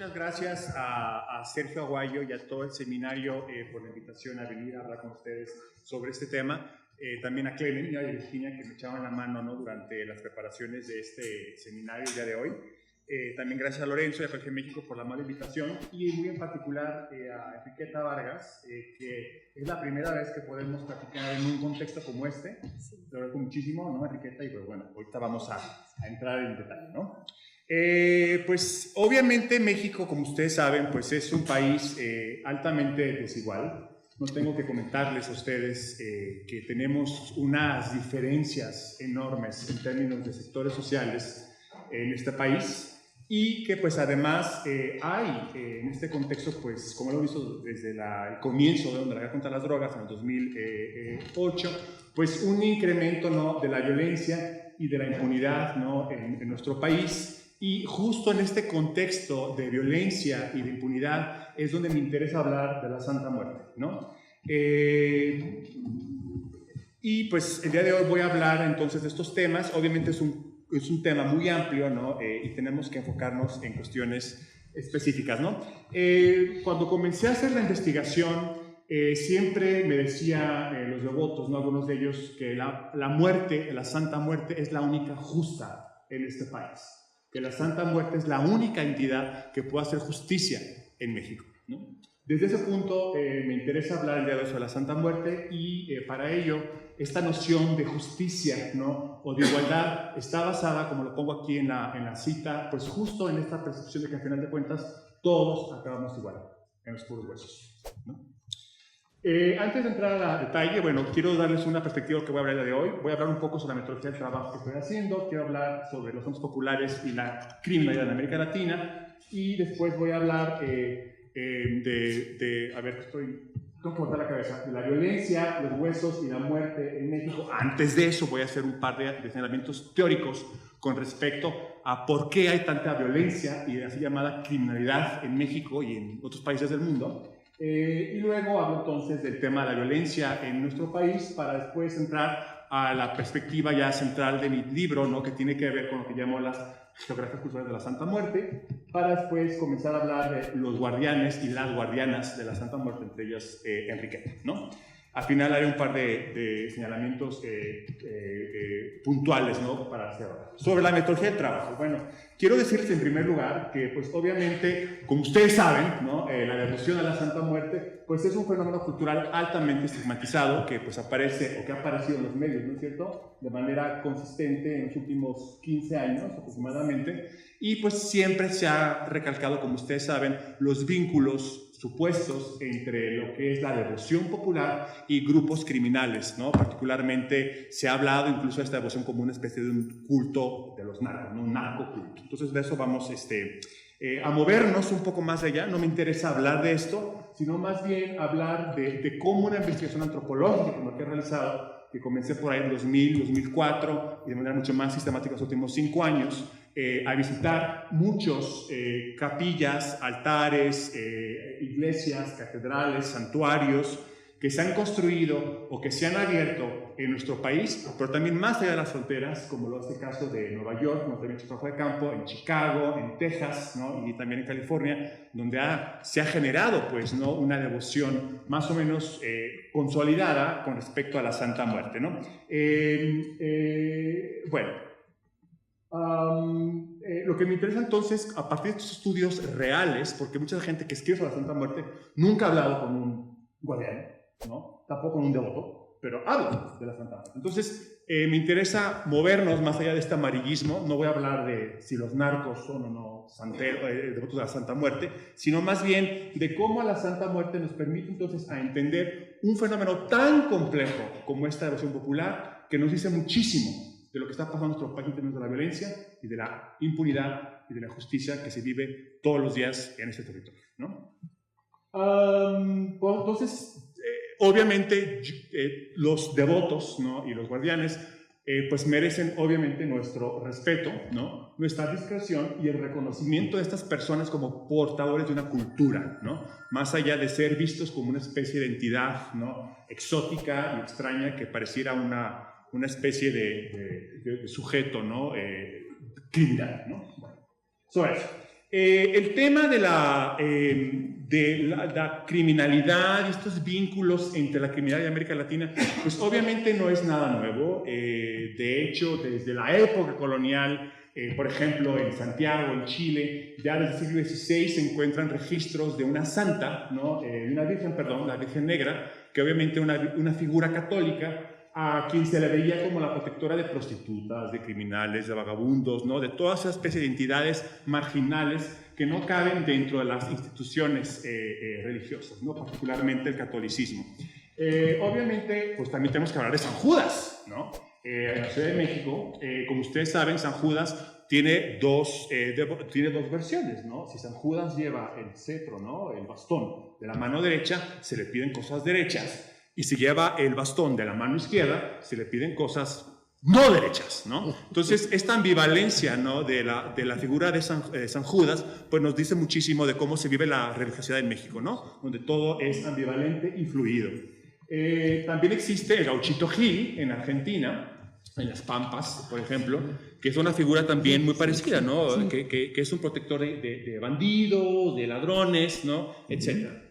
Muchas gracias a Sergio Aguayo y a todo el seminario por la invitación a venir a hablar con ustedes sobre este tema. También a Clemen y a Virginia, que me echaban la mano, ¿no?, durante las preparaciones de este seminario el día de hoy. También gracias a Lorenzo y a Jorge México por la amable invitación, y muy en particular a Enriqueta Vargas, que es la primera vez que podemos platicar en un contexto como este. Lo agradezco muchísimo, ¿no, Enriqueta? Y pues bueno, ahorita vamos a entrar en detalle, ¿no? Pues obviamente México, como ustedes saben, pues es un país altamente desigual. No tengo que comentarles a ustedes que tenemos unas diferencias enormes en términos de sectores sociales en este país, y que pues además hay en este contexto, pues como lo he visto desde el comienzo de la guerra contra las drogas en el 2008, pues un incremento, ¿no?, de la violencia y de la impunidad, ¿no?, en nuestro país. Y justo en este contexto de violencia y de impunidad es donde me interesa hablar de la Santa Muerte, ¿no? Y pues el día de hoy voy a hablar entonces de estos temas. Obviamente es un tema muy amplio, ¿no? Y tenemos que enfocarnos en cuestiones específicas, ¿no? Cuando comencé a hacer la investigación, siempre me decía los devotos, ¿no?, algunos de ellos, que la muerte, la Santa Muerte, es la única justa en este país, que la Santa Muerte es la única entidad que puede hacer justicia en México, ¿no? Desde ese punto me interesa hablar el día de hoy sobre la Santa Muerte, y para ello esta noción de justicia, ¿no?, o de igualdad está basada, como lo pongo aquí en la cita, pues justo en esta percepción de que al final de cuentas todos acabamos igual, en los puros huesos, ¿no? Antes de entrar a detalle, bueno, quiero darles una perspectiva de lo que voy a hablar el día de hoy. Voy a hablar un poco sobre la metodología del trabajo que estoy haciendo, quiero hablar sobre los fondos populares y la criminalidad en América Latina, y después voy a hablar a ver, tengo que botar la cabeza, de la violencia, los huesos y la muerte en México. Antes de eso voy a hacer un par de señalamientos teóricos con respecto a por qué hay tanta violencia y así llamada criminalidad en México y en otros países del mundo. Y luego hablo entonces del tema de la violencia en nuestro país, para después entrar a la perspectiva ya central de mi libro, ¿no?, que tiene que ver con lo que llamo las geografías culturales de la Santa Muerte, para después comenzar a hablar de los guardianes y las guardianas de la Santa Muerte, entre ellas Enriqueta, ¿no? Al final haré un par de señalamientos puntuales, ¿no?, para hacer ahora. Sobre la metodología del trabajo, bueno, quiero decirles en primer lugar que, pues obviamente, como ustedes saben, ¿no?, la devoción a la Santa Muerte, pues es un fenómeno cultural altamente estigmatizado que pues aparece, o que ha aparecido en los medios, ¿no es cierto?, de manera consistente en los últimos 15 años aproximadamente, y pues siempre se ha recalcado, como ustedes saben, los vínculos supuestos entre lo que es la devoción popular y grupos criminales, ¿no? Particularmente se ha hablado incluso de esta devoción como una especie de un culto de los narcos, ¿no?, un narcoculto. Entonces de eso vamos a movernos un poco más allá. No me interesa hablar de esto, sino más bien hablar de cómo una investigación antropológica como la que he realizado, que comencé por ahí en 2000, 2004, y de manera mucho más sistemática los últimos 5 años, a visitar muchos capillas, altares, iglesias, catedrales, santuarios que se han construido o que se han abierto en nuestro país, pero también más allá de las fronteras, como lo es el caso de Nueva York, donde también trabajo de campo, en Chicago, en Texas, ¿no?, y también en California, donde se ha generado, pues, ¿no?, una devoción más o menos consolidada con respecto a la Santa Muerte, ¿no? Lo que me interesa entonces, a partir de estos estudios reales, porque mucha gente que escribe sobre la Santa Muerte nunca ha hablado con un guardián, ¿no?, tampoco con un devoto, pero hablo de la Santa Muerte. Entonces, me interesa movernos más allá de este amarillismo. No voy a hablar de si los narcos son o no devotos de la Santa Muerte, sino más bien de cómo la Santa Muerte nos permite entonces a entender un fenómeno tan complejo como esta devoción popular, que nos dice muchísimo de lo que está pasando en nuestro país en términos de la violencia y de la impunidad y de la justicia que se vive todos los días en este territorio, ¿no? Entonces, obviamente, los devotos, ¿no?, y los guardianes, pues merecen obviamente nuestro respeto, ¿no?, nuestra discreción y el reconocimiento de estas personas como portadores de una cultura, ¿no?, más allá de ser vistos como una especie de entidad, ¿no?, exótica y extraña que pareciera una especie de sujeto, ¿no?, criminal, ¿no? Bueno, sobre eso. El tema de la criminalidad y estos vínculos entre la criminalidad y América Latina, pues obviamente no es nada nuevo. De hecho, desde la época colonial, por ejemplo, en Santiago, en Chile, ya desde el siglo XVI se encuentran registros de una santa, ¿no? Una virgen, perdón, la Virgen Negra, que obviamente una figura católica a quien se le veía como la protectora de prostitutas, de criminales, de vagabundos, ¿no? De toda esa especie de entidades marginales que no caben dentro de las instituciones religiosas, ¿no? Particularmente el catolicismo. Obviamente, pues también tenemos que hablar de San Judas, ¿no? En la Ciudad de México, como ustedes saben, San Judas tiene dos versiones, ¿no? Si San Judas lleva el cetro, ¿no? El bastón de la mano derecha, se le piden cosas derechas, y si lleva el bastón de la mano izquierda, se le piden cosas no derechas, ¿no? Entonces, esta ambivalencia, ¿no? de la figura de San Judas, pues nos dice muchísimo de cómo se vive la religiosidad en México, ¿no? Donde todo es ambivalente y fluido. También existe el Gauchito Gil en Argentina, en las Pampas, por ejemplo, que es una figura también muy parecida, ¿no? Sí. Que es un protector de bandidos, de ladrones, ¿no? Etcétera.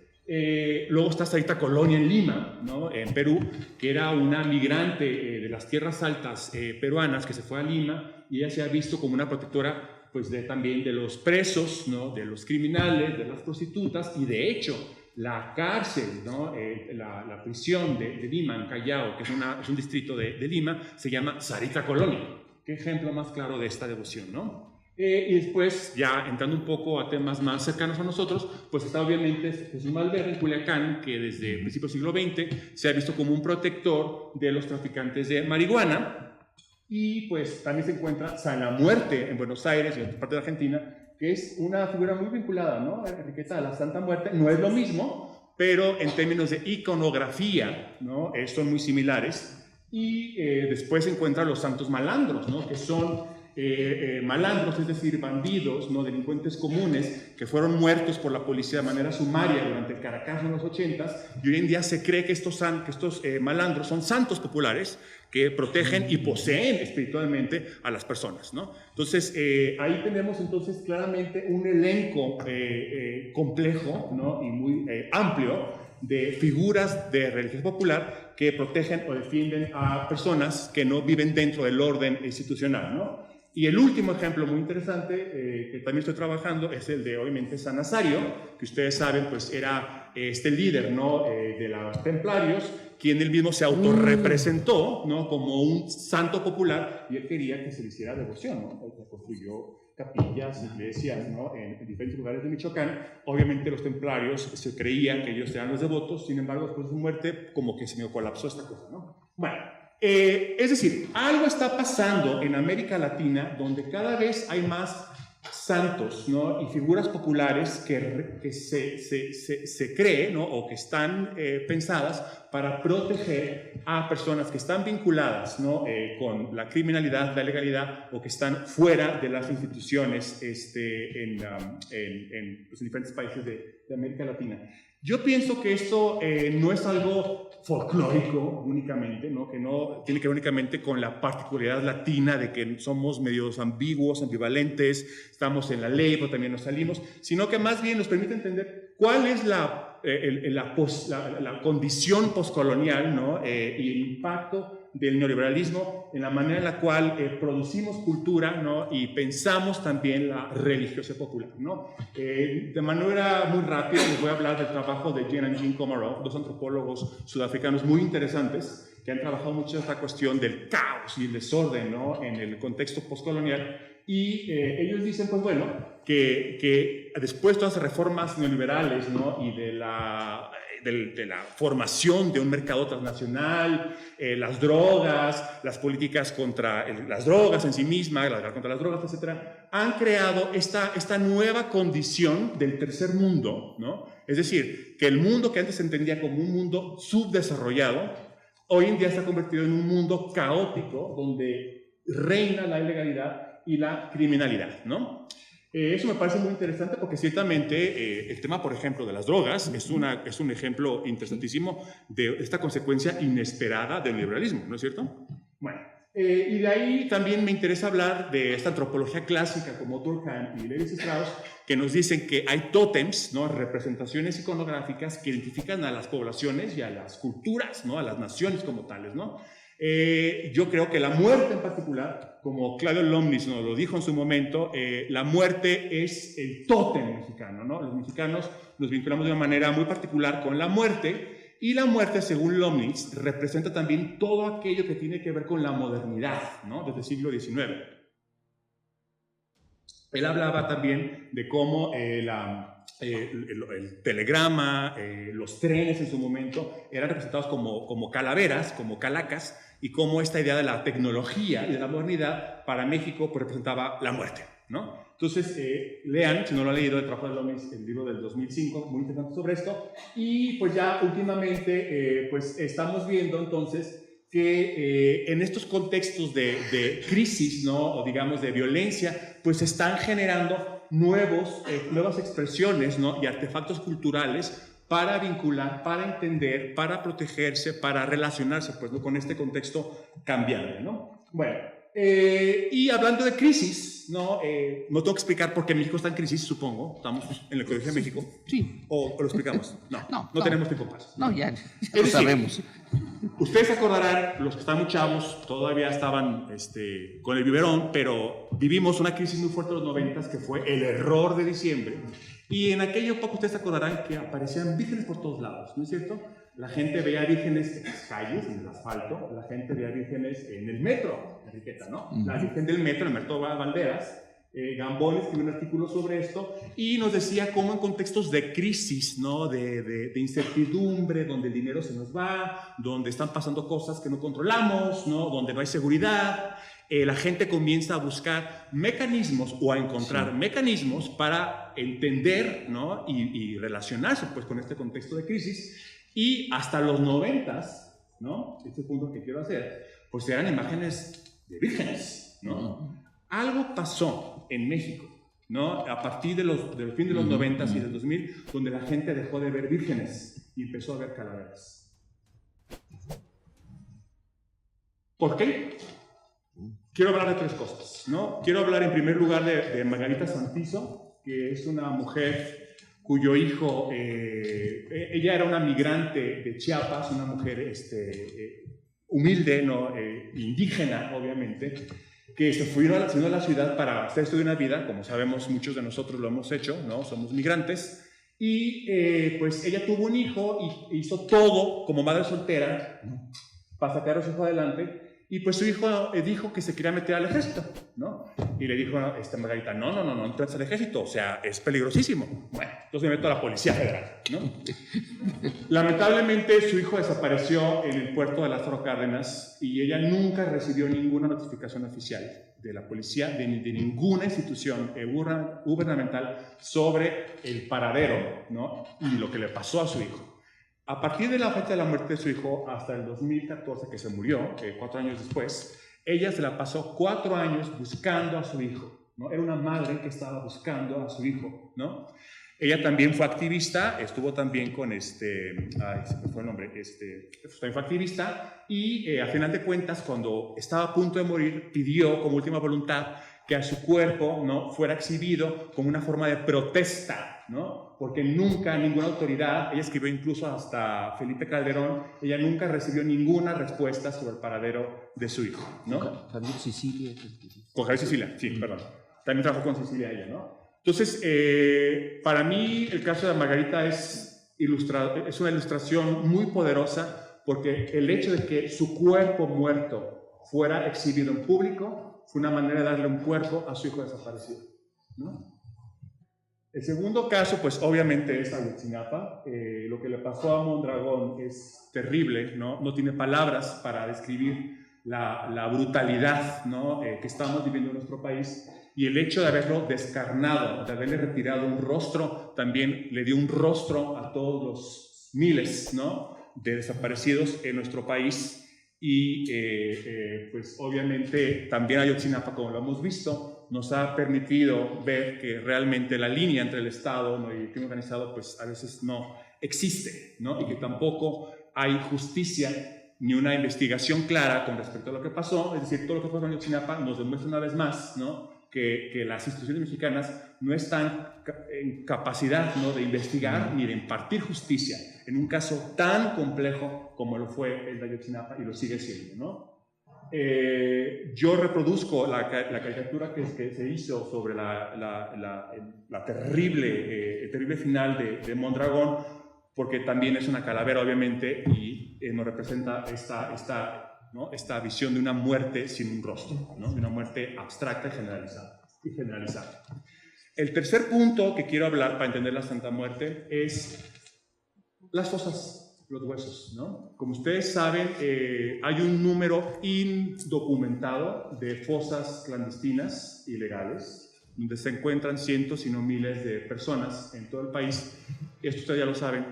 Luego está Sarita Colonia en Lima, ¿no? En Perú, que era una migrante de las tierras altas peruanas que se fue a Lima, y ella se ha visto como una protectora pues, también de los presos, ¿no? De los criminales, de las prostitutas, y de hecho la cárcel, ¿no? La prisión de Lima, en Callao, que es un distrito de Lima, se llama Sarita Colonia. ¿Qué ejemplo más claro de esta devoción, ¿no? Y después, ya entrando un poco a temas más cercanos a nosotros, pues está obviamente Jesús Malverde en Culiacán, que desde el principio del siglo XX se ha visto como un protector de los traficantes de marihuana. Y pues también se encuentra San La Muerte en Buenos Aires y en otra parte de Argentina, que es una figura muy vinculada, ¿no? A la riqueza de la Santa Muerte. No es lo mismo, pero en términos de iconografía, ¿no? Son muy similares. Y después se encuentran los santos malandros, ¿no? Que son malandros, es decir, bandidos, ¿no? Delincuentes comunes que fueron muertos por la policía de manera sumaria durante el Caracazo en los 80s, y hoy en día se cree que estos malandros son santos populares que protegen y poseen espiritualmente a las personas, ¿no? Entonces, ahí tenemos entonces claramente un elenco complejo, ¿no? Y muy amplio de figuras de religión popular que protegen o defienden a personas que no viven dentro del orden institucional, ¿no? Y el último ejemplo muy interesante que también estoy trabajando es el de, obviamente, San Nazario, que ustedes saben, pues era este líder, ¿no? De los templarios, quien él mismo se autorrepresentó, ¿no? Como un santo popular, y él quería que se le hiciera devoción, ¿no? Él construyó capillas, iglesias, ¿no? En diferentes lugares de Michoacán. Obviamente los templarios se creían que ellos eran los devotos, sin embargo, después de su muerte, como que se me colapsó esta cosa, ¿no? Bueno. Es decir, algo está pasando en América Latina donde cada vez hay más santos, ¿no? Y figuras populares que se creen, ¿no? O que están pensadas para proteger a personas que están vinculadas, ¿no? Con la criminalidad, la ilegalidad, o que están fuera de las instituciones en los diferentes países de América Latina. Yo pienso que esto no es algo folclórico únicamente, ¿no? Que no tiene que ver únicamente con la particularidad latina de que somos medios ambiguos, ambivalentes, estamos en la ley, pero también nos salimos, sino que más bien nos permite entender cuál es la condición postcolonial, ¿no? Y el impacto del neoliberalismo en la manera en la cual producimos cultura, ¿no? Y pensamos también la religiosidad popular, ¿no? De manera muy rápida les voy a hablar del trabajo de Jen and Jean Komarov, dos antropólogos sudafricanos muy interesantes que han trabajado mucho en esta cuestión del caos y el desorden, ¿no? En el contexto postcolonial. Y ellos dicen, pues bueno, que después de todas las reformas neoliberales, ¿no? Y de la formación de un mercado transnacional, las drogas, las políticas contra las drogas en sí mismas, la guerra contra las drogas, etcétera, han creado esta nueva condición del tercer mundo, ¿no? Es decir, que el mundo que antes se entendía como un mundo subdesarrollado, hoy en día se ha convertido en un mundo caótico donde reina la ilegalidad y la criminalidad, ¿no? Eso me parece muy interesante porque ciertamente el tema, por ejemplo, de las drogas es un ejemplo interesantísimo de esta consecuencia inesperada del liberalismo, ¿no es cierto? Bueno, Y de ahí también me interesa hablar de esta antropología clásica como Durkheim y Levi Strauss, que nos dicen que hay tótems, ¿no? Representaciones iconográficas que identifican a las poblaciones y a las culturas, ¿no? A las naciones como tales, ¿no? Yo creo que la muerte en particular, como Claudio Lomnitz nos lo dijo en su momento, la muerte es el tótem mexicano, ¿no? Los mexicanos nos vinculamos de una manera muy particular con la muerte, y la muerte, según Lomnitz, representa también todo aquello que tiene que ver con la modernidad, ¿no? Desde el siglo XIX. Él hablaba también de cómo el telegrama, los trenes en su momento eran representados como calaveras, como calacas, y cómo esta idea de la tecnología y de la modernidad para México pues, representaba la muerte, ¿no? Entonces, lean, si no lo han leído, el trabajo de Lomnitz, el libro del 2005, muy interesante sobre esto, y pues ya últimamente pues estamos viendo entonces que en estos contextos de crisis, ¿no? O digamos de violencia, pues se están generando nuevas expresiones, ¿no? Y artefactos culturales para vincular, para entender, para protegerse, para relacionarse pues, ¿no? Con este contexto cambiante, ¿no? Bueno, y hablando de crisis, ¿no? No tengo que explicar por qué México está en crisis, supongo. Estamos en el Colegio de México. Sí. ¿O lo explicamos? No tenemos tiempo para eso. No, ya lo sabemos. Ustedes se acordarán, los que están muy chavos, todavía estaban con el biberón, pero vivimos una crisis muy fuerte en los 90s que fue el error de diciembre. Y en aquella época ustedes se acordarán que aparecían vírgenes por todos lados, ¿no es cierto? La gente veía vírgenes en las calles, en el asfalto, la gente veía vírgenes en el metro, Enriqueta, ¿no? La virgen del metro, el metro Valderas. Gambón escribió un artículo sobre esto y nos decía cómo en contextos de crisis, ¿no? de incertidumbre, donde el dinero se nos va, donde están pasando cosas que no controlamos, ¿no? Donde no hay seguridad, la gente comienza a buscar mecanismos o a encontrar mecanismos para entender, ¿no? y relacionarse pues, con este contexto de crisis. Y hasta los 90s, ¿no? Este punto que quiero hacer, pues eran imágenes de vírgenes, ¿no? Algo pasó en México, ¿no? A partir del fin de los 90s y del 2000, donde la gente dejó de ver vírgenes y empezó a ver calaveras. ¿Por qué? Quiero hablar de tres cosas, ¿no? Quiero hablar en primer lugar de Margarita Santizo, que es una mujer cuyo hijo, ella era una migrante de Chiapas, una mujer humilde, ¿no? Indígena, obviamente, que se fue a la ciudad para hacer esto de una vida, como sabemos muchos de nosotros lo hemos hecho, ¿no? Somos migrantes, y pues ella tuvo un hijo y hizo todo como madre soltera para sacar a su hijo adelante, y pues su hijo dijo que se quería meter al ejército, ¿no? Y le dijo a Margarita, no entres al ejército, o sea, es peligrosísimo. Bueno, entonces me meto a la Policía Federal, ¿no? Lamentablemente su hijo desapareció en el puerto de Lázaro Cárdenas y ella nunca recibió ninguna notificación oficial de la policía, de ninguna institución gubernamental sobre el paradero, ¿no? Y lo que le pasó a su hijo. A partir de la fecha de la muerte de su hijo hasta el 2014, que se murió, 4 años después, ella se la pasó 4 años buscando a su hijo, ¿no? Era una madre que estaba buscando a su hijo, ¿no? Ella también fue activista, estuvo también con se me fue el nombre, también fue activista y a final de cuentas, cuando estaba a punto de morir, pidió como última voluntad que a su cuerpo, ¿no? fuera exhibido como una forma de protesta, ¿no? Porque nunca ninguna autoridad, ella escribió incluso hasta Felipe Calderón, ella nunca recibió ninguna respuesta sobre el paradero de su hijo, ¿no? Javier Sicilia. Con Javier Sicilia, sí, perdón. También trabajó con Sicilia ella, ¿no? Entonces, para mí el caso de Margarita es una ilustración muy poderosa porque el hecho de que su cuerpo muerto fuera exhibido en público fue una manera de darle un cuerpo a su hijo desaparecido, ¿no? El segundo caso, pues obviamente es Ayotzinapa. Lo que le pasó a Mondragón es terrible, ¿no? No tiene palabras para describir la brutalidad, ¿no? Que estamos viviendo en nuestro país. Y el hecho de haberlo descarnado, de haberle retirado un rostro, también le dio un rostro a todos los miles, ¿no? de desaparecidos en nuestro país. Y pues obviamente también Ayotzinapa, como lo hemos visto, nos ha permitido ver que realmente la línea entre el Estado, ¿no? y el crimen organizado pues a veces no existe, ¿no? y que tampoco hay justicia ni una investigación clara con respecto a lo que pasó. Es decir, todo lo que pasó en Ayotzinapa nos demuestra una vez más, ¿no?, que las instituciones mexicanas no están en capacidad, ¿no?, de investigar ni de impartir justicia en un caso tan complejo como lo fue el de Ayotzinapa, y lo sigue siendo, ¿no? Yo reproduzco la caricatura que se hizo sobre la terrible final de Mondragón, porque también es una calavera, obviamente, y nos representa esta visión de una muerte sin un rostro, ¿no?, de una muerte abstracta y generalizada. El tercer punto que quiero hablar para entender la Santa Muerte es las fosas, los huesos, ¿no? Como ustedes saben, hay un número indocumentado de fosas clandestinas ilegales, donde se encuentran cientos, si no miles de personas en todo el país. Esto ustedes ya lo saben.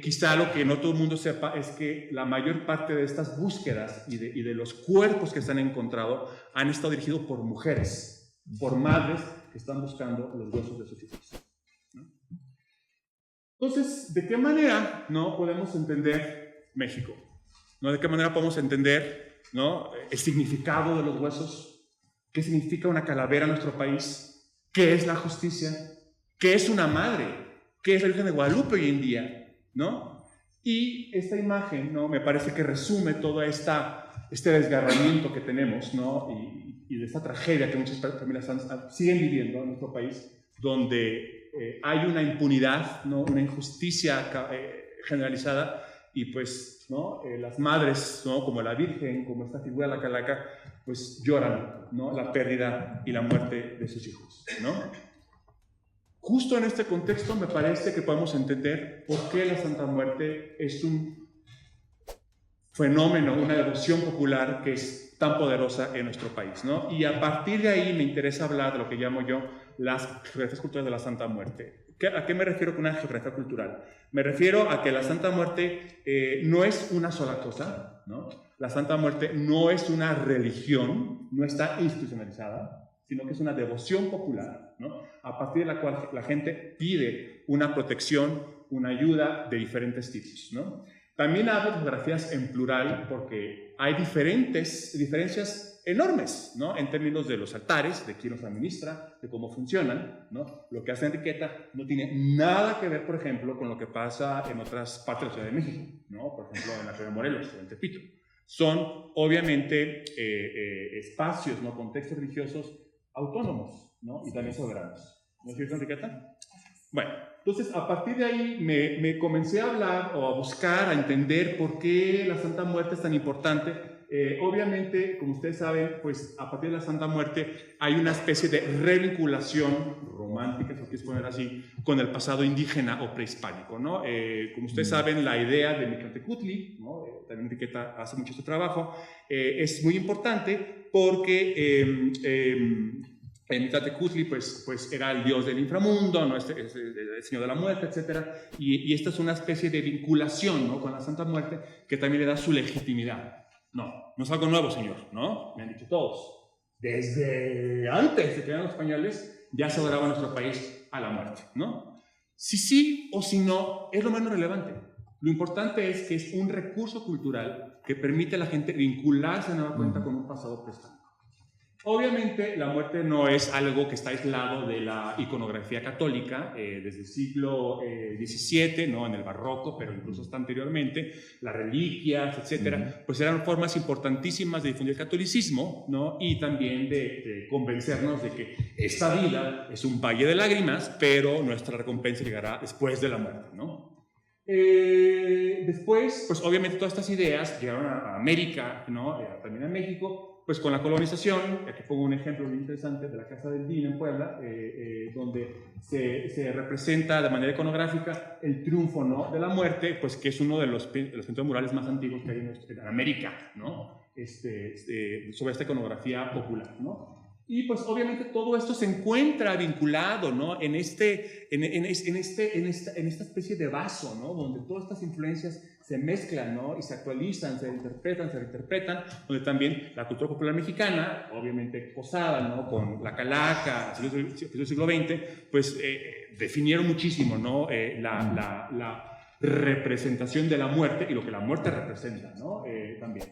Quizá lo que no todo el mundo sepa es que la mayor parte de estas búsquedas y de los cuerpos que se han encontrado han estado dirigidos por mujeres, por madres que están buscando los huesos de sus hijos, ¿no? Entonces, ¿de qué manera, ¿no?, podemos entender México? ¿No? ¿De qué manera podemos entender, ¿no?, el significado de los huesos? ¿Qué significa una calavera en nuestro país? ¿Qué es la justicia? ¿Qué es una madre? ¿Qué es la Virgen de Guadalupe hoy en día? ¿No? Y esta imagen, ¿no?, me parece que resume todo este desgarramiento que tenemos, ¿no?, y de esta tragedia que muchas familias siguen viviendo en nuestro país, donde hay una impunidad, ¿no?, una injusticia generalizada, y pues, ¿no?, las madres, ¿no?, como la Virgen, como esta figura de la calaca, pues lloran, ¿no?, la pérdida y la muerte de sus hijos, ¿no? Justo en este contexto me parece que podemos entender por qué la Santa Muerte es un fenómeno, una devoción popular que es tan poderosa en nuestro país, ¿no? Y a partir de ahí me interesa hablar de lo que llamo yo las geografías culturales de la Santa Muerte. ¿A qué me refiero con una geografía cultural? Me refiero a que la Santa Muerte no es una sola cosa, ¿no? La Santa Muerte no es una religión, no está institucionalizada, sino que es una devoción popular, ¿no?, a partir de la cual la gente pide una protección, una ayuda de diferentes tipos, ¿no? También hablo de geografías en plural porque hay diferencias enormes, ¿no?, en términos de los altares, de quién los administra, de cómo funcionan, ¿no? Lo que hace Enriqueta no tiene nada que ver, por ejemplo, con lo que pasa en otras partes de la Ciudad de México, ¿no? Por ejemplo, en la Ciudad de Morelos o en Tepito. Son, obviamente, espacios, ¿no?, contextos religiosos autónomos, ¿no?, y también soberanos. ¿No es cierto, Enriqueta? Bueno, entonces a partir de ahí me comencé a hablar o a buscar, a entender por qué la Santa Muerte es tan importante. Obviamente, como ustedes saben, pues a partir de la Santa Muerte hay una especie de revinculación romántica, si lo quieres poner así, con el pasado indígena o prehispánico, ¿no? Como ustedes saben, la idea de Mictlantecutli, ¿no?, también Enriqueta hace mucho este trabajo, es muy importante porque Mictlantecutli pues era el dios del inframundo, ¿no?, el señor de la muerte, etc. Y esta es una especie de vinculación, ¿no?, con la Santa Muerte que también le da su legitimidad. No es algo nuevo, señor, ¿no? Me han dicho todos. Desde antes de que eran los españoles ya se adoraba en nuestro país a la muerte, ¿no? Si sí o si no, es lo menos relevante. Lo importante es que es un recurso cultural que permite a la gente vincularse de nueva cuenta con un pasado prehispánico. Obviamente, la muerte no es algo que está aislado de la iconografía católica. Desde el siglo XVII, ¿no?, en el barroco, pero incluso hasta anteriormente, las reliquias, etcétera, pues eran formas importantísimas de difundir el catolicismo, ¿no?, y también de convencernos de que esta vida es un valle de lágrimas, pero nuestra recompensa llegará después de la muerte, ¿no? Después, pues obviamente todas estas ideas llegaron a América, ¿no?, también a México, pues con la colonización. Aquí pongo un ejemplo muy interesante de la Casa del Vino en Puebla, donde se representa de manera iconográfica el triunfo, ¿no?, de la muerte, pues que es uno de los pintores murales más antiguos que hay en América, ¿no?, sobre esta iconografía popular, ¿no? Y pues obviamente todo esto se encuentra vinculado, ¿no?, en esta especie de vaso, ¿no?, donde todas estas influencias se mezclan, ¿no?, y se actualizan, se interpretan, se reinterpretan, donde también la cultura popular mexicana, obviamente posada, ¿no?, con la calaca, el siglo XX, pues definieron muchísimo, ¿no?, la representación de la muerte y lo que la muerte representa, ¿no? También.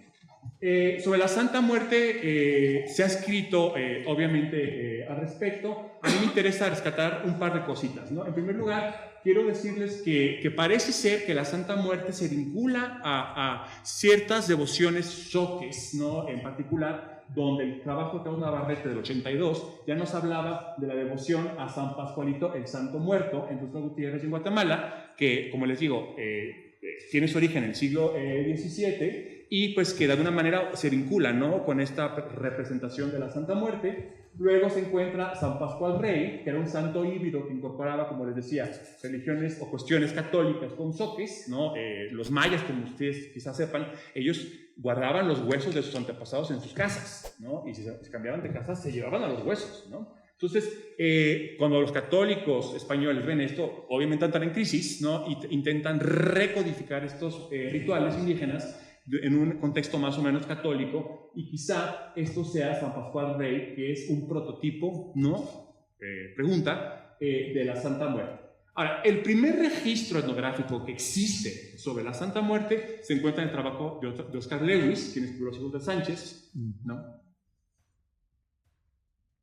Sobre la Santa Muerte se ha escrito, obviamente, al respecto. A mí me interesa rescatar un par de cositas, ¿no? En primer lugar, quiero decirles que parece ser que la Santa Muerte se vincula a ciertas devociones soques, ¿no? En particular, donde el trabajo de Carlos Navarrete del 82 ya nos hablaba de la devoción a San Pascualito, el Santo Muerto, en Tuxtla Gutiérrez, en Guatemala, que, como les digo, tiene su origen en el siglo XVII, y pues que de alguna manera se vincula, ¿no? Con esta representación de la Santa Muerte. Luego se encuentra San Pascual Rey, que era un santo híbrido que incorporaba, como les decía, religiones o cuestiones católicas con soques, ¿no? Los mayas, como ustedes quizás sepan, ellos guardaban los huesos de sus antepasados en sus casas, ¿no? Y si se cambiaban de casa, se llevaban a los huesos, ¿no? Entonces, cuando los católicos españoles ven esto, obviamente entran en crisis, ¿no? Y intentan recodificar estos rituales indígenas en un contexto más o menos católico, y quizá esto sea San Pascual Rey, que es un prototipo, ¿no? Pregunta, de la Santa Muerte. Ahora, el primer registro etnográfico que existe sobre la Santa Muerte se encuentra en el trabajo de Oscar Lewis, quien escribió Los Hijos de Sánchez, ¿no?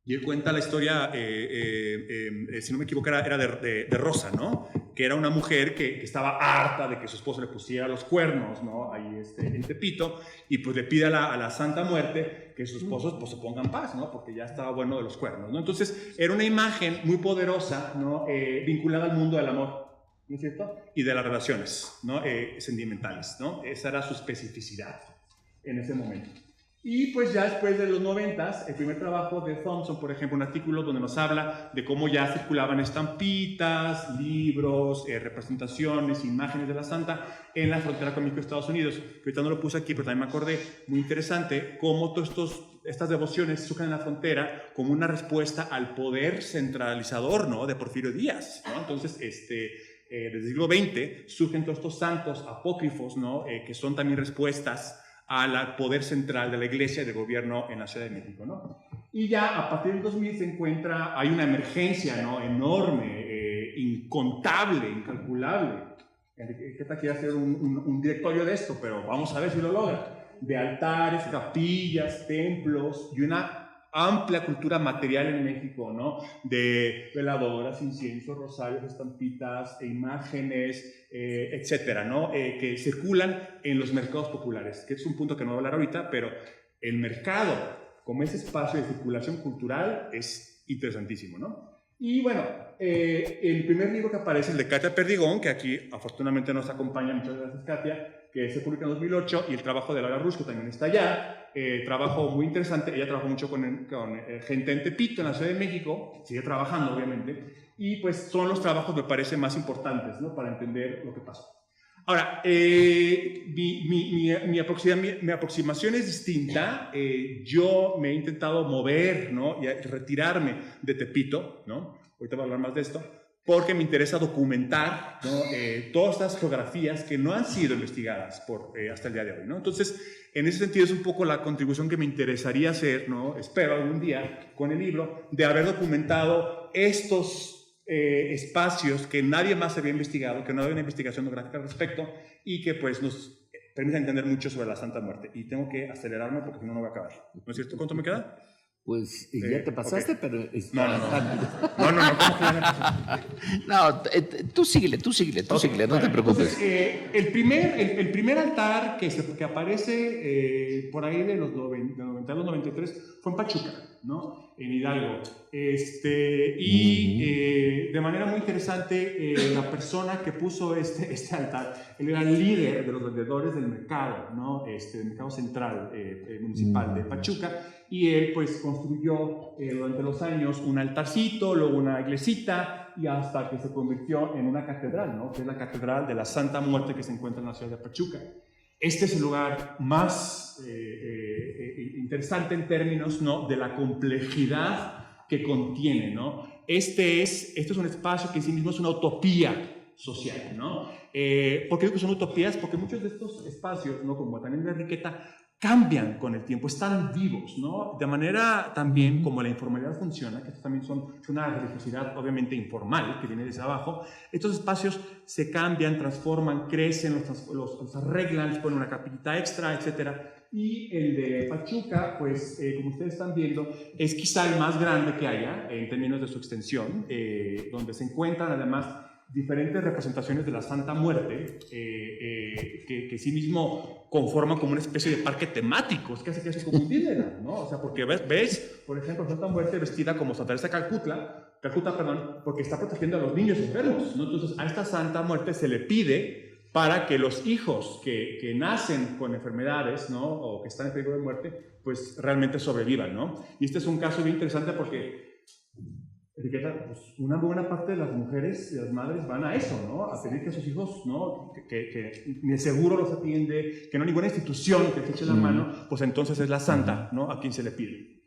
Y él cuenta la historia, si no me equivoco, era de Rosa, ¿no? Que era una mujer que estaba harta de que su esposo le pusiera los cuernos, ¿no? Ahí en Tepito, y pues le pide a la Santa Muerte que sus esposos pues se pongan en paz, ¿no? Porque ya estaba bueno de los cuernos, ¿no? Entonces era una imagen muy poderosa, ¿no? Vinculada al mundo del amor, ¿no es cierto? Y de las relaciones, ¿no? Sentimentales, ¿no? Esa era su especificidad en ese momento. Y pues ya después de los 90s, el primer trabajo de Thompson, por ejemplo, un artículo donde nos habla de cómo ya circulaban estampitas, libros, representaciones, imágenes de la Santa en la frontera con México y Estados Unidos. Que ahorita no lo puse aquí, pero también me acordé, muy interesante, cómo todas estas devociones surgen en la frontera como una respuesta al poder centralizador, ¿no? De Porfirio Díaz, ¿no? Entonces, desde el siglo XX surgen todos estos santos apócrifos, ¿no? Que son también respuestas al poder central de la Iglesia y del gobierno en la Ciudad de México, ¿no? Y ya a partir del 2000 hay una emergencia, ¿no? Enorme, incontable, incalculable. Enriqueta quiere hacer un directorio de esto, pero vamos a ver si lo logra. De altares, capillas, templos y una amplia cultura material en México, ¿no? De veladoras, inciensos, rosarios, estampitas, imágenes, etcétera, ¿no? Que circulan en los mercados populares, que es un punto que no voy a hablar ahorita, pero el mercado, como ese espacio de circulación cultural, es interesantísimo, ¿no? Y bueno, el primer libro que aparece, el de Katia Perdigón, que aquí afortunadamente nos acompaña, muchas gracias Katia, que se publica en 2008, y el trabajo de Laura Rus, que también está allá, trabajo muy interesante. Ella trabajó mucho con gente en Tepito, en la Ciudad de México, sigue trabajando obviamente, y pues son los trabajos, me parece, más importantes, ¿no? Para entender lo que pasó. Ahora, mi aproximación es distinta. Yo me he intentado mover, ¿no? Y retirarme de Tepito, ¿no? Ahorita voy a hablar más de esto, porque me interesa documentar, ¿no? Todas estas geografías que no han sido investigadas hasta el día de hoy, ¿no? Entonces, en ese sentido es un poco la contribución que me interesaría hacer, ¿no? Espero algún día con el libro, de haber documentado estos espacios que nadie más había investigado, que no había una investigación gráfica al respecto, y que pues nos permite entender mucho sobre la Santa Muerte. Y tengo que acelerarme porque si no, no voy a acabar. ¿No es cierto? ¿Cuánto me queda? Pues ya te pasaste, okay. Pero... No, ¿cómo que ya me pasé? No, tú síguele, no te preocupes. Entonces, el primer altar que aparece por ahí de los 90 a los 93 fue en Pachuca, ¿no? En Hidalgo. De manera muy interesante, la persona que puso este altar, él era el líder de los vendedores del mercado, ¿no? Del mercado central municipal de Pachuca, y él pues construyó durante los años un altarcito, luego una iglesita, y hasta que se convirtió en una catedral, ¿no? Que es la Catedral de la Santa Muerte, que se encuentra en la ciudad de Pachuca. Este es el lugar más interesante en términos, ¿no? De la complejidad que contiene, ¿no? Este es un espacio que en sí mismo es una utopía social, ¿no? ¿Por qué digo que son utopías? Porque muchos de estos espacios, ¿no? Como también de Enriqueta, cambian con el tiempo, están vivos, ¿no? De manera también como la informalidad funciona, que esto también es una religiosidad obviamente informal que viene desde abajo, estos espacios se cambian, transforman, crecen, los arreglan, les ponen una capillita extra, etcétera. Y el de Pachuca, pues como ustedes están viendo, es quizá el más grande que haya en términos de su extensión, donde se encuentran además diferentes representaciones de la Santa Muerte, que sí mismo conforman como una especie de parque temático, es que hace que es como un Disneyland, ¿no? O sea, porque ves, por ejemplo, Santa Muerte vestida como Santa Teresa de Calcuta, porque está protegiendo a los niños enfermos, ¿no? Entonces, a esta Santa Muerte se le pide para que los hijos que nacen con enfermedades, ¿no? O que están en peligro de muerte, pues realmente sobrevivan, ¿no? Y este es un caso bien interesante porque pues una buena parte de las mujeres y las madres van a eso, ¿no? A pedir que sus hijos, ¿no? Que ni el seguro los atiende, que no hay ninguna institución que se eche la mano, pues entonces es la santa, ¿no? A quien se le pide.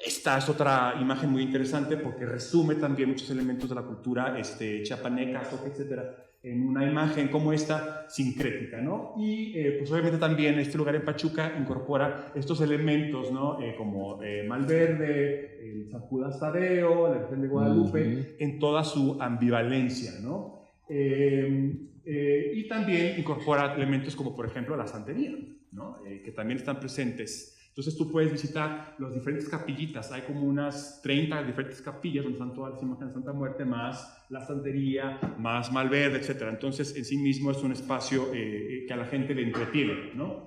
Esta es otra imagen muy interesante porque resume también muchos elementos de la cultura chiapaneca, etcétera, en una imagen como esta, sincrética, ¿no? Y pues obviamente también este lugar en Pachuca incorpora estos elementos, ¿no? Como Malverde, el San Judas Tadeo, la Virgen de Guadalupe, en toda su ambivalencia, ¿no? Y también incorpora elementos como, por ejemplo, la santería, ¿no? Que también están presentes. Entonces tú puedes visitar las diferentes capillitas, hay como unas 30 diferentes capillas donde están todas las imágenes de Santa Muerte, más la santería, más Malverde, etc. Entonces en sí mismo es un espacio que a la gente le entretiene, ¿no?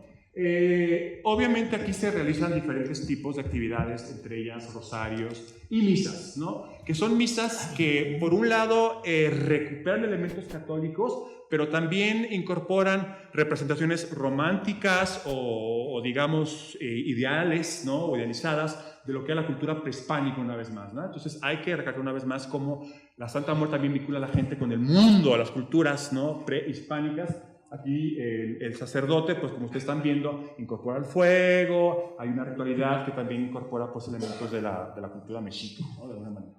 Obviamente aquí se realizan diferentes tipos de actividades, entre ellas rosarios y misas, ¿no? Que son misas que por un lado recuperan elementos católicos, pero también incorporan representaciones románticas o digamos ideales, ¿no? O idealizadas de lo que es la cultura prehispánica una vez más, ¿no? Entonces hay que recalcar una vez más cómo la Santa Muerte también vincula a la gente con el mundo, a las culturas, ¿no? Prehispánicas. Aquí el sacerdote, pues como ustedes están viendo, incorpora el fuego, hay una ritualidad que también incorpora pues, elementos de la cultura mexica, ¿no? De alguna manera.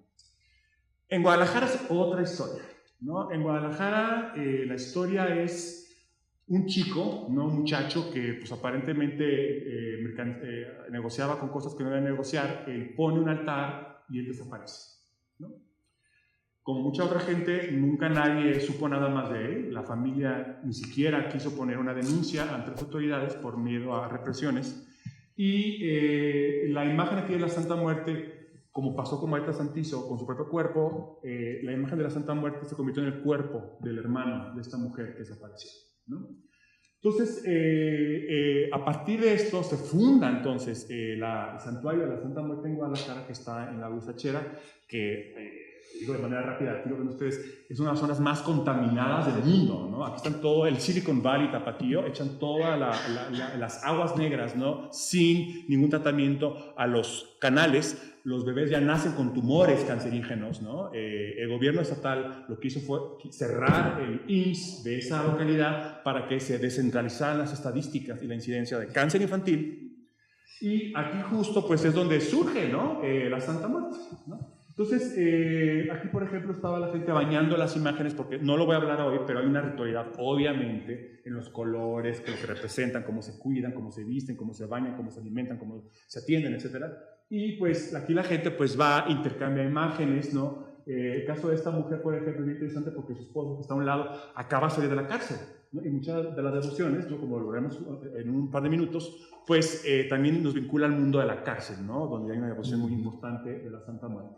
En Guadalajara es otra historia, ¿no? En Guadalajara la historia es un chico, ¿no? Un muchacho que pues aparentemente negociaba con cosas que no debía negociar, él pone un altar y él desaparece, ¿no? Como mucha otra gente, nunca nadie supo nada más de él. La familia ni siquiera quiso poner una denuncia ante las autoridades por miedo a represiones. Y la imagen aquí de la Santa Muerte, como pasó con Marta Santizo, con su propio cuerpo, la imagen de la Santa Muerte se convirtió en el cuerpo del hermano de esta mujer que desapareció, ¿no? Entonces, a partir de esto se funda entonces el santuario de la Santa Muerte en Guadalajara, que está en la Huizachera, que digo de manera rápida, aquí lo ven ustedes, es una de las zonas más contaminadas del mundo, ¿no? Aquí están todo el Silicon Valley Tapatío, echan todas las aguas negras, ¿no? Sin ningún tratamiento a los canales. Los bebés ya nacen con tumores cancerígenos, ¿no? El gobierno estatal lo que hizo fue cerrar el IMSS de esa localidad para que se descentralizaran las estadísticas y la incidencia de cáncer infantil. Y aquí justo pues es donde surge, ¿no? La Santa Muerte, ¿no? Entonces, aquí por ejemplo estaba la gente bañando las imágenes, porque no lo voy a hablar hoy, pero hay una ritualidad obviamente en los colores, que lo que representan, cómo se cuidan, cómo se visten, cómo se bañan, cómo se alimentan, cómo se atienden, etc. Y pues aquí la gente pues va, intercambia imágenes, ¿no? El caso de esta mujer, por ejemplo, es muy interesante porque su esposo, que está a un lado, acaba de salir de la cárcel, ¿no? Y muchas de las devociones, ¿no? Como lo veremos en un par de minutos, pues también nos vincula al mundo de la cárcel, ¿no? Donde hay una devoción muy importante de la Santa Muerte.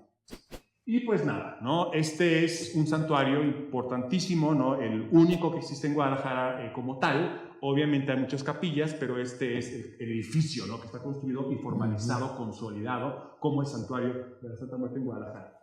Y pues nada, ¿no? Este es un santuario importantísimo, ¿no? El único que existe en Guadalajara como tal. Obviamente hay muchas capillas, pero este es el edificio, ¿no? Que está construido y formalizado, consolidado como el santuario de la Santa Muerte en Guadalajara.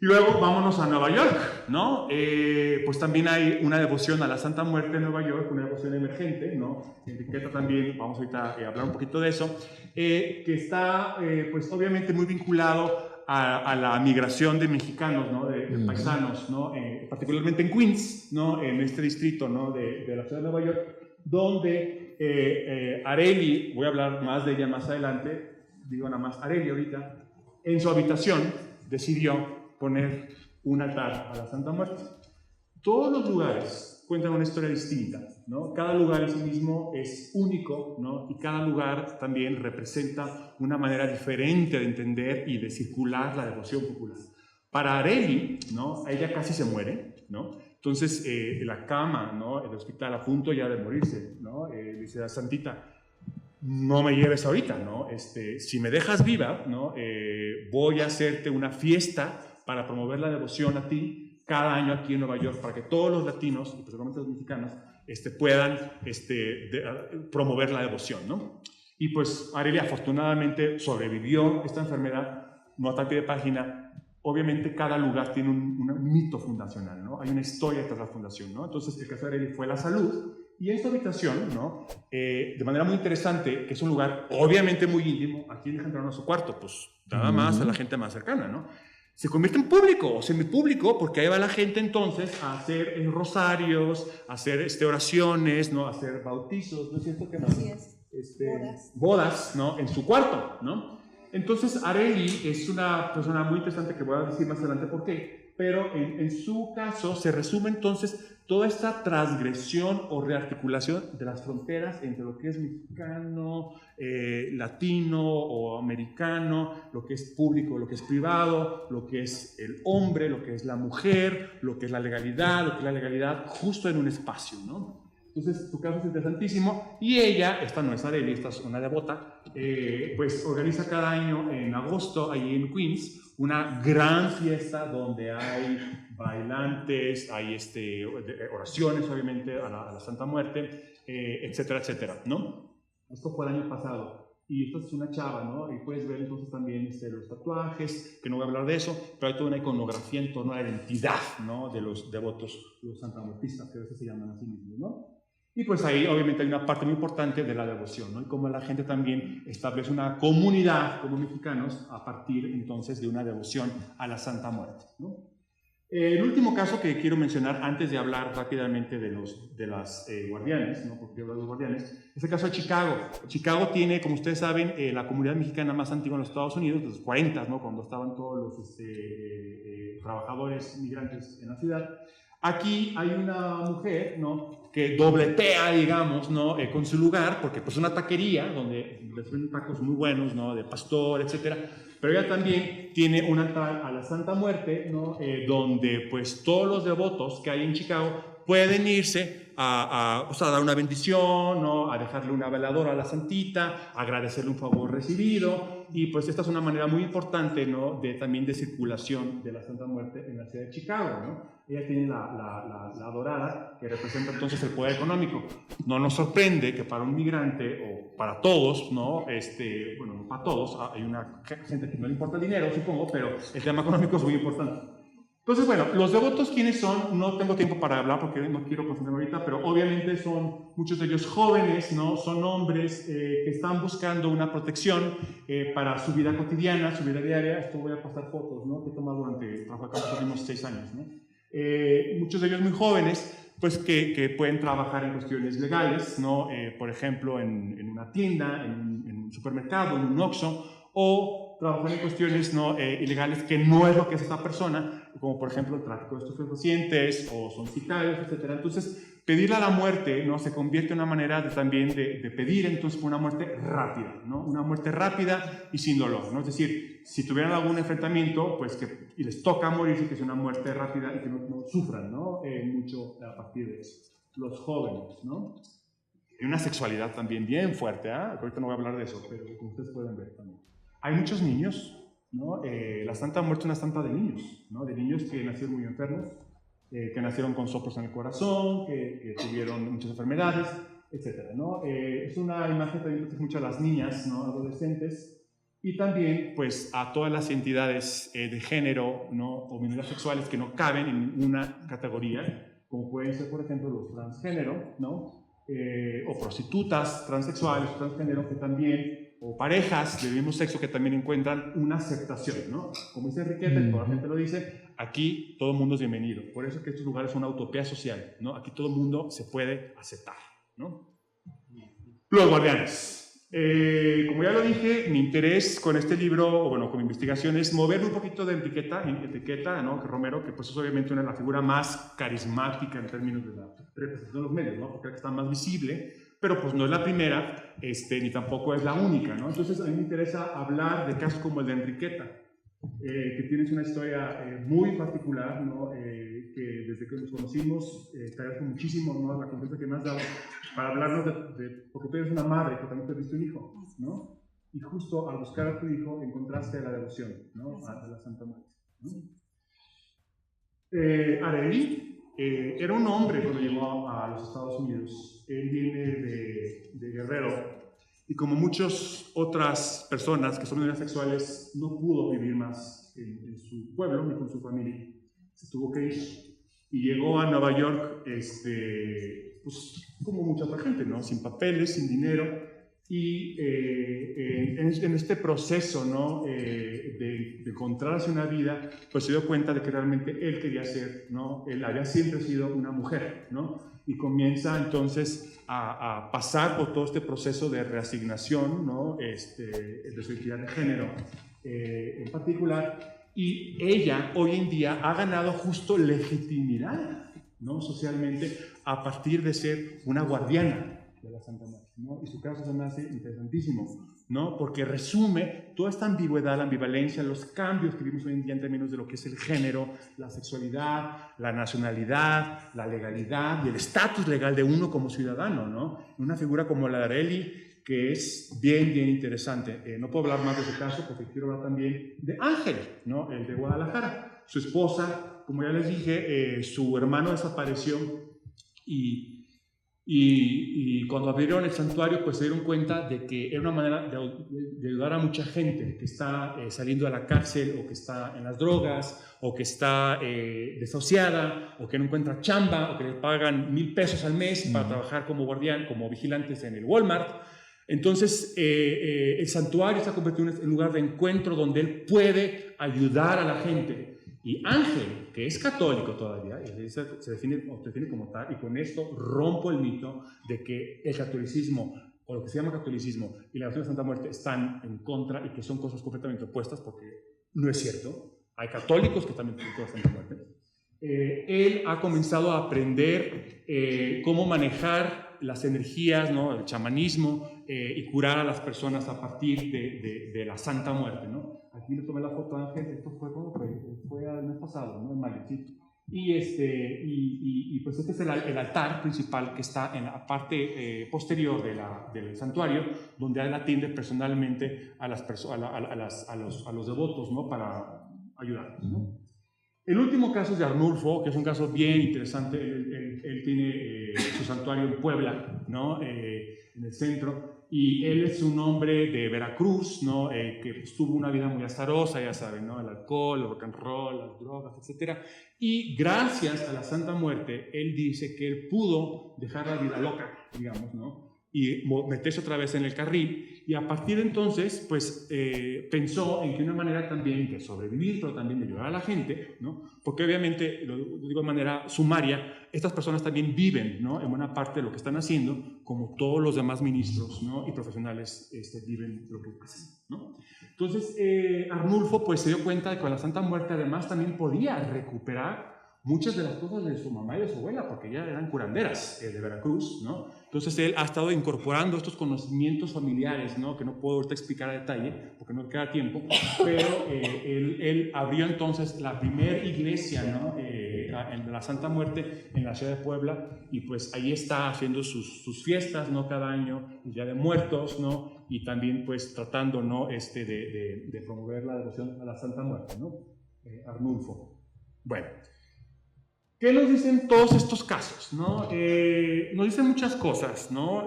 Y luego vámonos a Nueva York, ¿no? Pues también hay una devoción a la Santa Muerte en Nueva York, una devoción emergente, ¿no? Enriqueta también, vamos ahorita a hablar un poquito de eso, que está, pues obviamente muy vinculado a la migración de mexicanos, ¿no? De paisanos, ¿no? Particularmente en Queens, ¿no? En este distrito, ¿no? De la ciudad de Nueva York, donde Areli, voy a hablar más de ella más adelante, digo nada más Areli ahorita, en su habitación decidió poner un altar a la Santa Muerte. Todos los lugares cuentan una historia distinta, ¿no? Cada lugar en sí mismo es único, ¿no? Y cada lugar también representa una manera diferente de entender y de circular la devoción popular. Para Arely, ¿no? Ella casi se muere, ¿no? Entonces, la cama, ¿no? El hospital a punto ya de morirse, ¿no? Dice a Santita, no me lleves ahorita, ¿no? Si me dejas viva, ¿no? Voy a hacerte una fiesta para promover la devoción a ti cada año aquí en Nueva York, para que todos los latinos, y principalmente los mexicanos, puedan promover la devoción, ¿no? Y pues Arely afortunadamente sobrevivió esta enfermedad, nota al pie de página. Obviamente cada lugar tiene un mito fundacional, ¿no? Hay una historia tras la fundación, ¿no? Entonces el caso de Arely fue la salud, y en esta habitación, ¿no? De manera muy interesante, que es un lugar obviamente muy íntimo, aquí dejan entrar a su cuarto, pues nada más a la gente más cercana, ¿no? Se convierte en público o semipúblico, porque ahí va la gente entonces a hacer rosarios, a hacer oraciones, ¿no? A hacer bautizos, ¿no es cierto? ¿Qué más? Así es. Bodas, ¿no? En su cuarto, ¿no? Entonces Arely es una persona muy interesante que voy a decir más adelante por qué, pero en su caso se resume entonces toda esta transgresión o rearticulación de las fronteras entre lo que es mexicano, latino o americano, lo que es público, lo que es privado, lo que es el hombre, lo que es la mujer, lo que es la legalidad, lo que es la legalidad, justo en un espacio, ¿no? Entonces, tu caso es interesantísimo, y ella, esta no es Arely, esta es una devota, pues organiza cada año en agosto, allí en Queens, una gran fiesta donde hay bailantes, hay oraciones, obviamente, a la Santa Muerte, etcétera, etcétera, ¿no? Esto fue el año pasado, y esta es una chava, ¿no? Y puedes ver entonces también los tatuajes, que no voy a hablar de eso, pero hay toda una iconografía en torno a la identidad, ¿no? De los devotos, los santamuertistas, que a veces se llaman así mismos, ¿no? Y pues ahí obviamente hay una parte muy importante de la devoción, ¿no? Y cómo la gente también establece una comunidad como mexicanos a partir entonces de una devoción a la Santa Muerte, ¿no? El último caso que quiero mencionar antes de hablar rápidamente de las guardianes, ¿no? Porque hablo de los guardianes, es el caso de Chicago. Chicago tiene, como ustedes saben, la comunidad mexicana más antigua en los Estados Unidos, de los 40, ¿no? Cuando estaban todos los trabajadores migrantes en la ciudad. Aquí hay una mujer, ¿no? Que dobletea, digamos, ¿no? Con su lugar, porque pues una taquería donde les venden tacos muy buenos, ¿no? De pastor, etcétera. Pero ella también tiene un altar a la Santa Muerte, ¿no? Donde pues todos los devotos que hay en Chicago pueden irse a dar una bendición, ¿no? A dejarle una veladora a la Santita, agradecerle un favor recibido, y pues esta es una manera muy importante, ¿no? También de circulación de la Santa Muerte en la ciudad de Chicago, ¿no? Ella tiene la dorada, que representa entonces el poder económico. No nos sorprende que para un migrante, o para todos, ¿no? Bueno, no para todos, hay una gente que no le importa el dinero, supongo, pero el tema económico es muy importante. Entonces, bueno, los devotos, ¿quiénes son? No tengo tiempo para hablar porque no quiero concentrarme ahorita, pero obviamente son muchos de ellos jóvenes, ¿no? Son hombres que están buscando una protección para su vida cotidiana, su vida diaria. Esto voy a pasar fotos, ¿no? Que he tomado durante los últimos 6 años, ¿no? Muchos de ellos muy jóvenes, pues que pueden trabajar en cuestiones legales, ¿no? Por ejemplo, en una tienda, en un supermercado, en un Oxxo, o trabajar en cuestiones ¿no? Ilegales que no es lo que es esta persona, como por ejemplo el tráfico de estupefacientes, o son sicarios, etc. Entonces, pedirle a la muerte, ¿no? Se convierte en una manera también de pedir entonces una muerte rápida, ¿no? Una muerte rápida y sin dolor, ¿no? Es decir, si tuvieran algún enfrentamiento, pues y les toca morirse, que es una muerte rápida y que no sufran, ¿no? Mucho a partir de eso. Los jóvenes, ¿no? Hay una sexualidad también bien fuerte, ¿eh? Ahorita no voy a hablar de eso, pero como ustedes pueden ver también. Hay muchos niños, ¿no? La Santa Muerte es una santa de niños, ¿no? De niños que nacieron muy enfermos, que nacieron con soplos en el corazón, que tuvieron muchas enfermedades, etc., ¿no? Es una imagen también que protege mucho a las niñas, ¿no? Adolescentes, y también pues a todas las entidades de género, ¿no? O minorías sexuales que no caben en una categoría, como pueden ser, por ejemplo, los transgénero, ¿no? O prostitutas transexuales, transgénero, que también, o parejas del mismo sexo que también encuentran una aceptación, ¿no? Como dice Enriqueta, y toda la gente lo dice, aquí todo el mundo es bienvenido. Por eso es que estos lugares son una utopía social, ¿no? Aquí todo el mundo se puede aceptar, ¿no? Los guardianes. Como ya lo dije, mi interés con este libro, o bueno, con mi investigación, es mover un poquito de etiqueta, ¿no? Que Romero, que pues es obviamente la figura más carismática en términos de la representación de los medios, ¿no? Porque está más visible, pero pues no es la primera, ni tampoco es la única, ¿no? Entonces a mí me interesa hablar de casos como el de Enriqueta, que tienes una historia muy particular, ¿no? Que desde que nos conocimos, te agradezco muchísimo, ¿no? La confianza que me has dado para hablarnos porque tú eres una madre que también tuviste un hijo, ¿no? Y justo al buscar a tu hijo encontraste la devoción, ¿no? A la Santa Muerte, ¿no? Areli era un hombre cuando llegó a los Estados Unidos. Él viene de Guerrero y como muchas otras personas que son minorías sexuales no pudo vivir más en su pueblo ni con su familia. Se tuvo que ir y llegó a Nueva York, pues como mucha otra gente, ¿no? Sin papeles, sin dinero. Y en este proceso, ¿no? de encontrarse una vida, pues se dio cuenta de que realmente él quería ser, ¿no? Él había siempre sido una mujer, ¿no? Y comienza entonces a pasar por todo este proceso de reasignación, ¿no? De su identidad de género en particular. Y ella hoy en día ha ganado justo legitimidad, ¿no? Socialmente, a partir de ser una guardiana de la Santa Muerte, ¿no? Y su caso se me hace interesantísimo, ¿no? Porque resume toda esta ambigüedad, la ambivalencia, los cambios que vivimos hoy en día en términos de lo que es el género, la sexualidad, la nacionalidad, la legalidad y el estatus legal de uno como ciudadano, ¿no? Una figura como la de Areli, que es bien, bien interesante. No puedo hablar más de ese caso porque quiero hablar también de Ángel, ¿no? El de Guadalajara. Su esposa, como ya les dije, su hermano desapareció y cuando abrieron el santuario, pues se dieron cuenta de que era una manera de ayudar a mucha gente que está saliendo de la cárcel o que está en las drogas o que está desahuciada o que no encuentra chamba o que le pagan $1,000 al mes para trabajar como guardián, como vigilantes en el Walmart. Entonces, el santuario se ha convertido en un lugar de encuentro donde él puede ayudar a la gente. Y Ángel, que es católico todavía, se define como tal, y con esto rompo el mito de que el catolicismo, o lo que se llama catolicismo, y la devoción de Santa Muerte están en contra y que son cosas completamente opuestas, porque no es cierto. Hay católicos que también tienen toda Santa Muerte. Él ha comenzado a aprender cómo manejar las energías, ¿no? El chamanismo, y curar a las personas a partir de la Santa Muerte, ¿no? Aquí le tomé la foto a Ángel, esto fue el mes pasado, ¿no? En mayo, ¿sí? Y pues este es el altar principal que está en la parte posterior del santuario, donde él atiende personalmente a los devotos, ¿no? Para ayudarlos, ¿no? El último caso es de Arnulfo, que es un caso bien interesante. Él tiene su santuario en Puebla, ¿no? En el centro, y él es un hombre de Veracruz, ¿no? Que pues, tuvo una vida muy azarosa, ya saben, ¿no? El alcohol, el rock and roll, las drogas, etc. Y gracias a la Santa Muerte, él dice que él pudo dejar la vida loca, digamos, ¿no? Y meterse otra vez en el carril, y a partir de entonces, pues, pensó en que una manera también de sobrevivir, pero también de ayudar a la gente, ¿no? Porque obviamente, lo digo de manera sumaria, estas personas también viven, ¿no? En buena parte de lo que están haciendo, como todos los demás ministros, ¿no? Y profesionales viven lo que hacen, ¿no? Entonces, Arnulfo, pues, se dio cuenta de que con la Santa Muerte, además, también podía recuperar muchas de las cosas de su mamá y de su abuela, porque ya eran curanderas de Veracruz, ¿no? Entonces él ha estado incorporando estos conocimientos familiares, ¿no? Que no puedo ahorita explicar a detalle, porque no queda tiempo, pero él abrió entonces la primera iglesia, ¿no? En la Santa Muerte en la ciudad de Puebla, y pues ahí está haciendo sus fiestas, ¿no? Cada año, el Día de Muertos, ¿no? Y también pues tratando, ¿no? De promover la devoción a la Santa Muerte, ¿no? Arnulfo. Bueno. ¿Qué nos dicen todos estos casos? ¿No? Nos dicen muchas cosas, ¿no?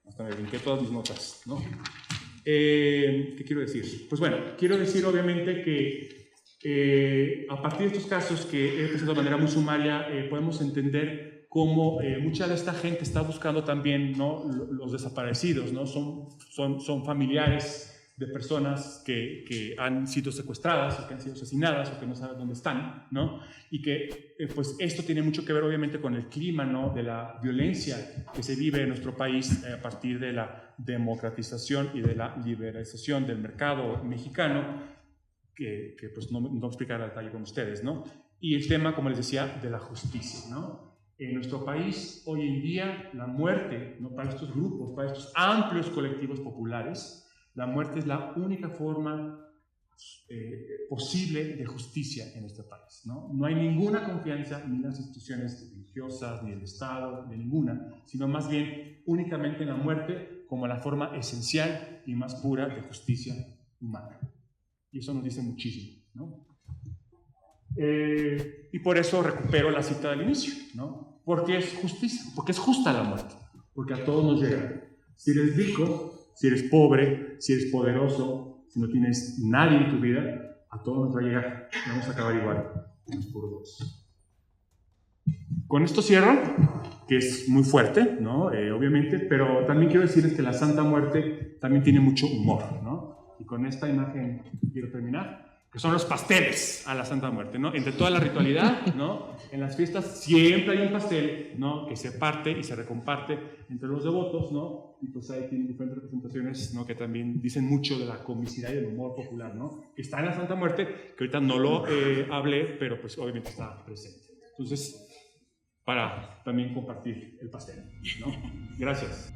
Hasta me brinqué todas mis notas, ¿no? ¿Qué quiero decir? Pues bueno, quiero decir obviamente que a partir de estos casos que he presentado de manera muy sumaria, podemos entender cómo mucha de esta gente está buscando también, ¿no? Los desaparecidos, ¿no? Son familiares de personas que han sido secuestradas o que han sido asesinadas o que no saben dónde están, ¿no? Y que pues esto tiene mucho que ver obviamente con el clima, ¿no? De la violencia que se vive en nuestro país a partir de la democratización y de la liberalización del mercado mexicano, que pues no explicar a detalle con ustedes, ¿no? Y el tema, como les decía, de la justicia, ¿no? En nuestro país, hoy en día, la muerte, ¿no? Para estos grupos, para estos amplios colectivos populares, la muerte es la única forma posible de justicia en este país, ¿no? No hay ninguna confianza ni en las instituciones religiosas, ni en el Estado, de ninguna, sino más bien únicamente en la muerte como la forma esencial y más pura de justicia humana. Y eso nos dice muchísimo, ¿no? Y por eso recupero la cita del inicio, ¿no? Porque es justicia, porque es justa la muerte, porque a todos nos llega. Si eres rico, si eres pobre, si eres poderoso, si no tienes nadie en tu vida, a todos nos va a llegar. Vamos a acabar igual, por dos. Con esto cierro, que es muy fuerte, ¿no? Obviamente, pero también quiero decirles que la Santa Muerte también tiene mucho humor, ¿no? Y con esta imagen quiero terminar, que son los pasteles a la Santa Muerte, ¿no? Entre toda la ritualidad, ¿no? En las fiestas siempre hay un pastel, ¿no? Que se parte y se recomparte entre los devotos, ¿no? Y pues ahí tienen diferentes representaciones, ¿no? Que también dicen mucho de la comicidad y del humor popular, ¿no? Que está en la Santa Muerte, que ahorita no lo hablé, pero pues obviamente está presente. Entonces, para también compartir el pastel, ¿no? Gracias.